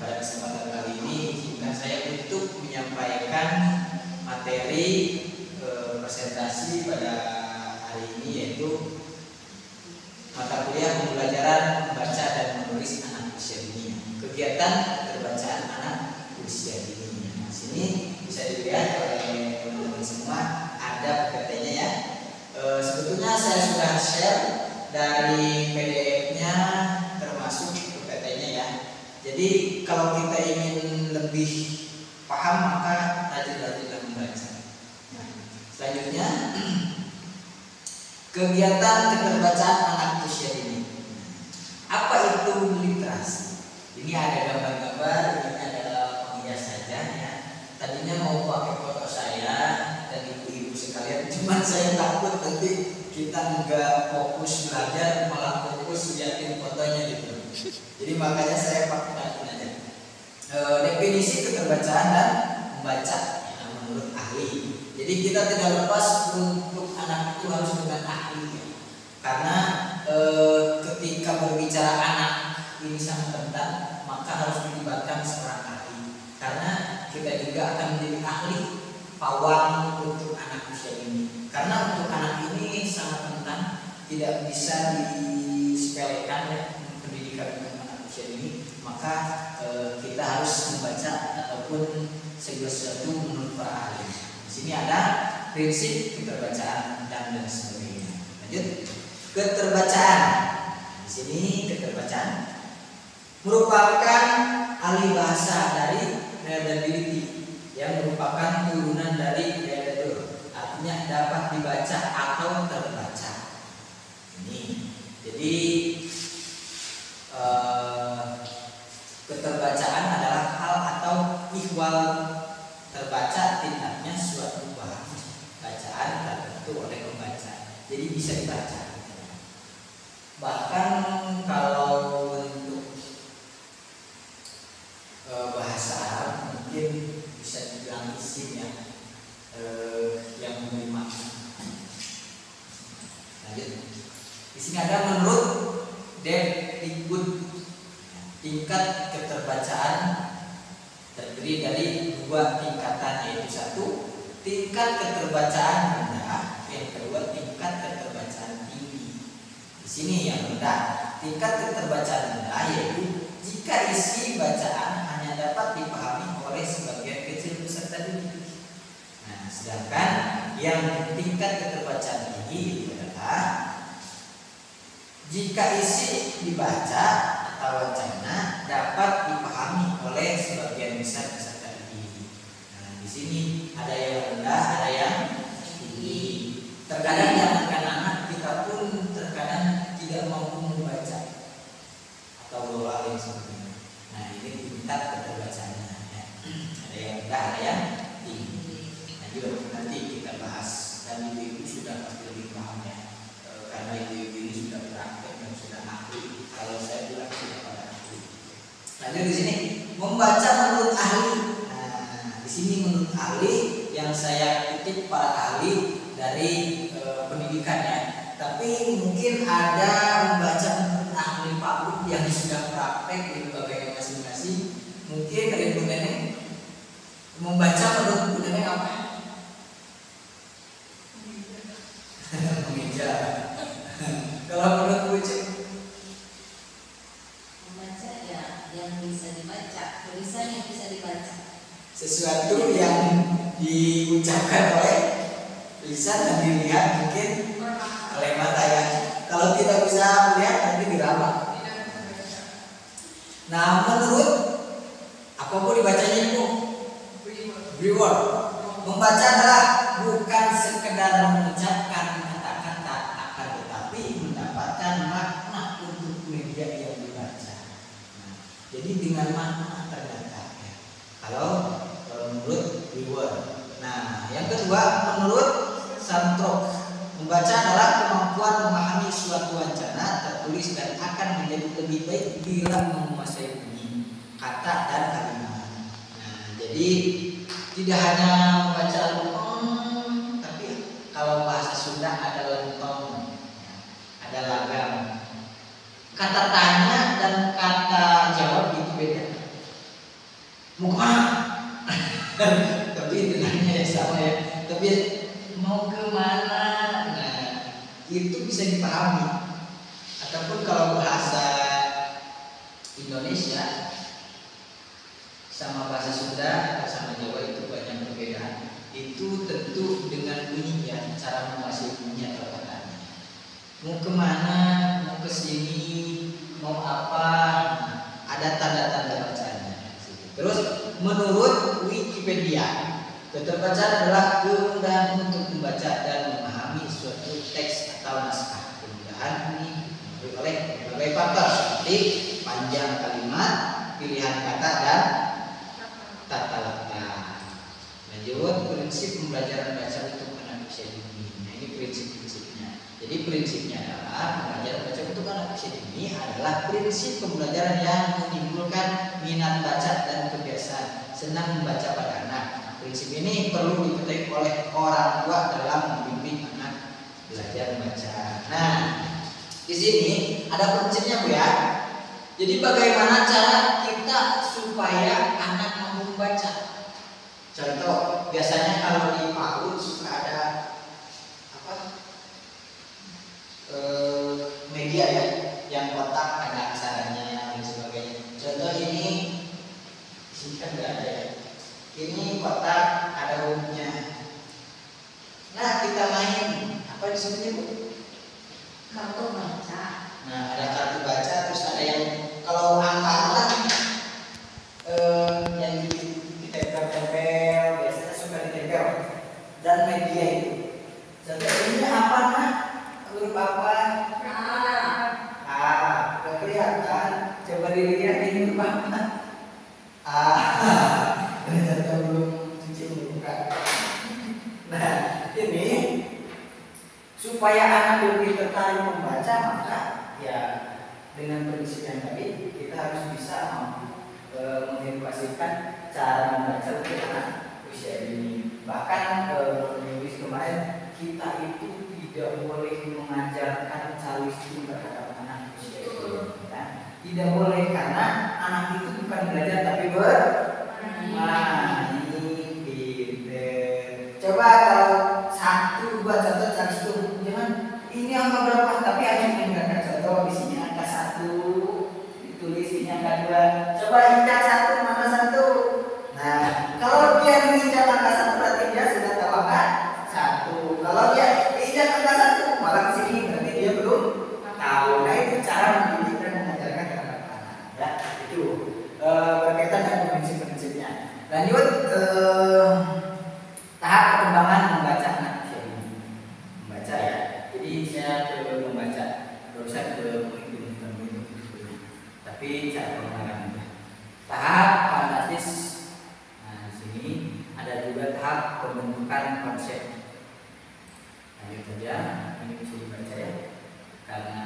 pada kesempatan kali ini izinkan saya untuk menyampaikan materi presentasi pada hari ini, yaitu mata kuliah pembelajaran membaca dan menulis anak usia dini, kegiatan keterbacaan anak usia dini. Nah, sini bisa dilihat oleh teman-teman semua ada PPT-nya ya. Sebetulnya saya sudah share dari PDF-nya termasuk PPT-nya ya. Jadi kalau kita ingin lebih paham maka rajin-rajinlah membaca. Nah, selanjutnya kegiatan keterbacaan anak usia dini. Apa itu literasi? Ini ada gambar-gambar, ini adalah penghias saja ya. Tadinya mau pakai foto saya dan ibu-ibu sekalian, cuman saya takut nanti kita nggak fokus belajar, malah fokus liatin fotonya gitu. Jadi makanya saya pakai tadi aja. Definisi keterbacaan dan membaca ya, menurut ahli. Jadi kita tidak lepas untuk anak itu harus dengan ahli ya. Karena ketika berbicara anak ini sangat rentan, maka harus dilibatkan seorang ahli. Karena kita juga akan menjadi ahli pawang untuk anak usia ini. Karena untuk anak ini sangat rentan, tidak bisa disepelekan ya pendidikan anak usia ini. Maka kita harus membaca ataupun segala sesuatu menurut para ahli. Di sini ada prinsip keterbacaan dan sebagainya. Lanjut, keterbacaan. Di sini keterbacaan merupakan alih bahasa dari readability yang merupakan turunan dari readable, artinya dapat dibaca atau terbaca. Ini jadi keterbacaan adalah hal atau ihwal terbaca tindakannya suatu bacaan tertentu oleh pembaca. Jadi bisa dibaca. Bahkan kalau untuk bahasa Arab mungkin bisa dibilang isim ya, yang memberi makna. Lanjut. Di sini ada menurut Depdikbud tingkat keterbacaan terdiri dari dua tingkatan, yaitu satu tingkat keterbacaan rendah, yang kedua tingkat keterbacaan tinggi. Di sini yang rendah, tingkat keterbacaan rendah yaitu jika isi bacaan hanya dapat dipahami oleh sebagian kecil peserta didik. Nah, sedangkan yang tingkat keterbacaan tinggi itu adalah jika isi dibaca atau wacana dapat dipahami oleh sebagian besar peserta didik. Nah, di sini ada yang rendah, ada yang tinggi. Terkadang yang anak-anak kita pun terkadang tidak mampu membaca atau berwalin seperti ini. Nah, ini tingkat keterbacaannya ya. Ada yang rendah, ada yang tinggi. Nanti kita bahas, dan ibu-ibu sudah pasti lebih paham ya, karena ibu-ibu ini sudah praktek dan sudah ahli. Kalau saya bilang sudah pada ahli. Lanjut di sini membaca menurut ahli. Nah, di sini menurut ahli yang saya kutip para ahli dari pendidikan ya. Tapi mungkin ada membaca menurut ahli PAUD yang sudah praktek di lembaga masing-masing. Mungkin dari Bu Neneng membaca menurut Bu Neneng apa? Mengeja. Kalau menurut Bu Cik? Membaca ya yang bisa dibaca, tulisan yang bisa dibaca. Sesuatu yang diucapkan oleh lisan dan dilihat mungkin oleh mata ya. Kalau tidak bisa melihat nanti diramal. Nah, menurut apa Bu dibacanya Bu? Reward. Membaca adalah bukan sekedar mengucapkan kata-kata, akan tetapi mendapatkan makna untuk media yang dibaca. Nah, jadi dengan makna ternyata ya. Kalau menurut reward. Nah, yang kedua menurut Santrok, membaca adalah kemampuan memahami suatu wacana tertulis dan akan menjadi lebih baik bila menguasai bunyi, kata dan kalimat. Nah, jadi tidak hanya membaca lempeng, tapi kalau bahasa Sunda ada lempeng, ada lagam. Kata tanya dan kata jawab itu beda. mau kemana? Tapi itu nanya ya sama ya. Tapi mau kemana? Nah, itu bisa dipahami. Ataupun kalau bahasa Indonesia sama bahasa Sunda atau sama Jawa itu banyak perbedaan. Itu tentu dengan bunyinya, cara menguasai bunyi atau katanya. Mau kemana? Mau ke sini? Mau apa? Nah, ada tanda-tanda bacaannya. Terus menurut Wikipedia, keterbacaan adalah kemudahan untuk membaca dan memahami suatu teks atau naskah. Kemudahan ini dipengaruhi oleh berbagai faktor seperti panjang kalimat, pilihan kata dan tata letak. Lanjut, prinsip pembelajaran bahasa untuk anak usia dini. Nah, ini prinsip-prinsipnya. Jadi prinsipnya adalah pembelajaran baca untuk anak usia dini adalah prinsip pembelajaran yang menimbulkan minat baca dan kebiasaan senang membaca pada anak. Prinsip ini perlu diketahui oleh orang tua dalam membimbing anak belajar membaca. Nah, di sini ada prinsipnya Bu ya. Jadi bagaimana cara kita supaya anak mampu membaca? Contoh, biasanya kalau di PAUD suka ada apa? Media ya, yang kotak ada aksaranya dan sebagainya. Contoh ini, di sini kan nggak ada ya. Ini kotak ada hurufnya. Nah, kita main apa disebutnya Bu? Kartu baca. Nah, ada kartu baca, terus ada yang kalau angka yang ditempel-tempel, biasanya suka ditempel. Dan media itu. Contoh ini apa nah? Huruf apa? Nggak kelihatan. Coba dilihat ini huruf apa? Ternyata belum cuci muka. Nah, ini supaya anak lebih tertarik membaca, maka ya dengan prinsip yang tadi kita harus bisa mampu mengedukasikan cara membaca untuk anak usia dini. Bahkan minggu kemarin kita itu tidak boleh mengajarkan calistung terhadap anak usia dini. Ya. Tidak boleh karena anak itu bukan belajar tapi bermain. Coba kalau 1, 2 contoh calistung, jangan ini angka berapa tapi hanya mengingatkan contoh di sini angka 1 ditulis ini angka 2. Coba ingat 1 mana 1. Nah, kalau dia mengingat angka 1 berarti dia sudah tahu angka 1. Kalau dia ingat angka 1 malah ke sini berarti dia belum tahu. Nah, itu cara mendidik dan mengajarkan terhadap anak. Ya, itu berkaitan dengan prinsip-prinsipnya. Lanjut tahap perkembangan membaca anak usia dini. Membaca ya. Jadi saya ke membaca, berusaha ke menghitung, tapi cara pengembangannya. Tahap fantastis. Nah, di sini ada juga tahap pembentukan konsep. Lanjut saja, ini bisa dibaca ya. Karena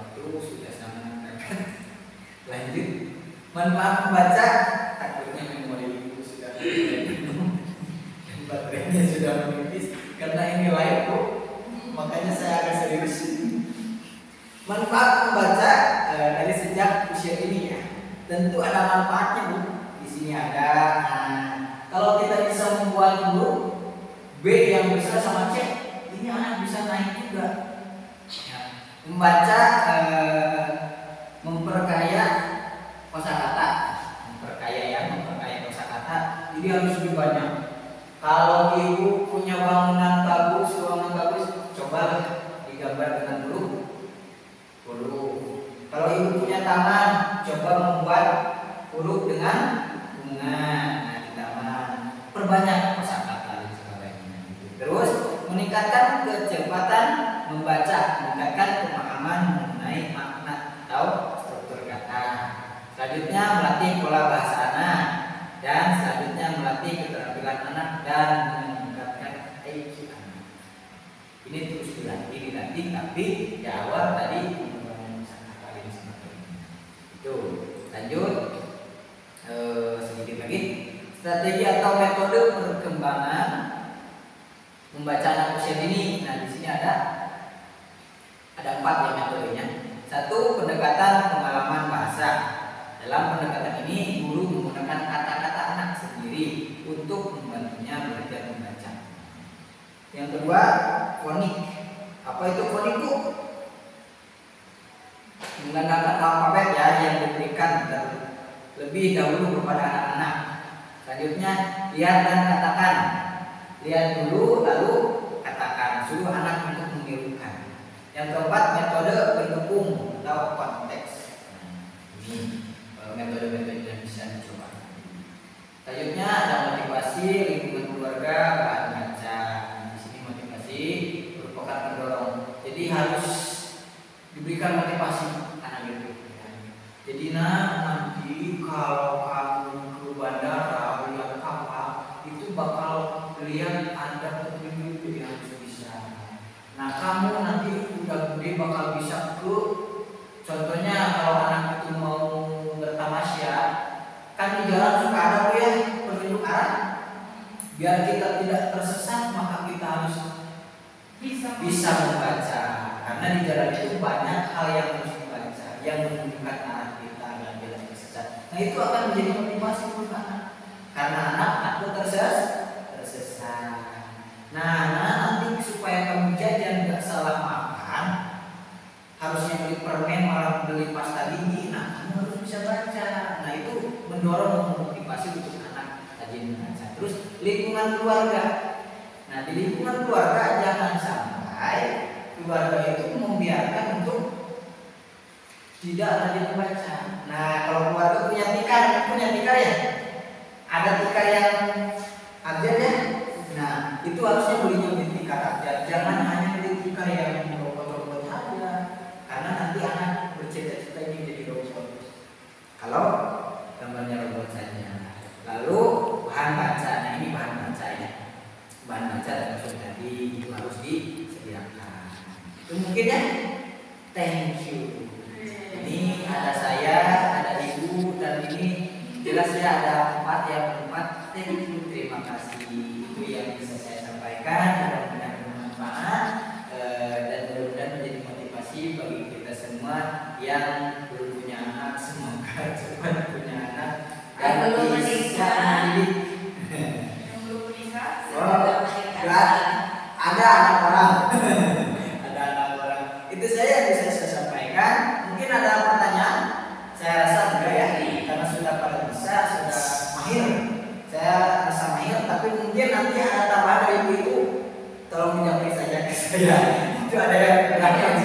waktu sudah sangat dekat. Lanjut, manfaat membaca. Takutnya memori ibu sudah penuh, baterainya sudah menipis karena ini live Bu. Makanya saya agak serius. Manfaat membaca dari sejak usia ini ya. Tentu ada manfaatnya Bu. Di sini ada. Kalau kita bisa membuat huruf B yang besar sama C, ini anak bisa naik juga. Ya. Membaca memperkaya kosakata, memperkaya kosakata. Jadi harus lebih banyak. Kalau ibu punya bangunan bagus, ruangan bagus, coba digambar dengan huruf. Kalau ibu punya taman, coba membuat huruf dengan bunga. Nah, di taman. Perbanyak kosakata dan sebagainya. Terus meningkatkan kecepatan membaca, meningkatkan pemahaman mengenai makna atau struktur kata. Selanjutnya melatih pola bahasa anak. Dan selanjutnya melatih keterampilan anak dan meningkatkan IQ anak. Ini terus dilatih, tapi di awal tadi pengembangan kosakata ini sebagainya. Itu. Lanjut sedikit lagi. Strategi atau metode perkembangan membaca anak usia dini. Nah, di sini ada 4 ya metodenya. 1, pendekatan pengalaman bahasa. Dalam pendekatan ini guru menggunakan kata-kata sendiri untuk membantunya belajar membaca. Yang kedua, fonik. Apa itu fonik, Bu? Menggunakan alfabet ya yang diberikan lebih dahulu kepada anak-anak. Selanjutnya, lihat dan katakan. Lihat dulu lalu katakan. Suruh anak untuk menirukan. Yang keempat, metode pendukung atau konteks. Ini metode-metode yang bisa dicoba. Selanjutnya ada motivasi, lingkungan keluarga, bahan baca. Di sini motivasi merupakan pendorong. Jadi harus diberikan motivasi anak itu. Jadi nanti kalau kamu ke bandara lihat kapal itu bakal lihat ada petunjuk yang harus bisa. Nah kamu nanti udah gede bakal bisa ke, contohnya kalau anak itu mau bertamasya, kan di jalan suka ada tuh ya petunjuk arah. Biar kita tidak tersesat maka kita harus bisa membaca. Karena di jalan itu banyak hal yang harus dibaca yang menunjukkan arah kita dan tidak tersesat. Nah itu akan menjadi motivasi untuk anak. Karena anak takut tersesat. Nah nanti supaya kamu jajan nggak salah makan, harusnya beli permen malah beli pasta gigi. Nah kamu harus bisa baca. Nah itu mendorong motivasi untuk anak rajin membaca. Terus lingkungan keluarga. Nah di lingkungan keluarga jangan sampai keluarga itu membiarkan untuk tidak rajin membaca. Nah kalau keluarga punya tikar ya, ada tikar yang abjad ya. Nah itu harusnya belinya beli tikar abjad, jangan hanya beli tikar yang robot-robot aja, karena nanti anak bercita-cita ingin jadi robot. Kalau gambarnya robot saja. Lalu bahan baca, nah ini bahan baca ya. Bahan baca termasuk tadi itu harus disediakan. Itu mungkin ya. Thank you. Ini ada saya, ada ibu, dan ini jelas ya ada empat. Thank you, terima kasih. Itu yang bisa saya sampaikan. Mudah-mudahan bermanfaat dan mudah-mudahan menjadi motivasi bagi kita semua yang belum punya anak, semoga cepat punya anak dan belum bisa menikah. mendidik. Yang belum menikah, Ada anak orang. Ada anak orang. Itu saya yang bisa saya sampaikan. Mungkin ada pertanyaan? Saya rasa enggak ya, karena sudah pada bisa, sudah mahir. Saya rasa mahir, tapi mungkin nanti ada tambahan dari ibu. Tolong menjawab saja ke saya. Itu ada yang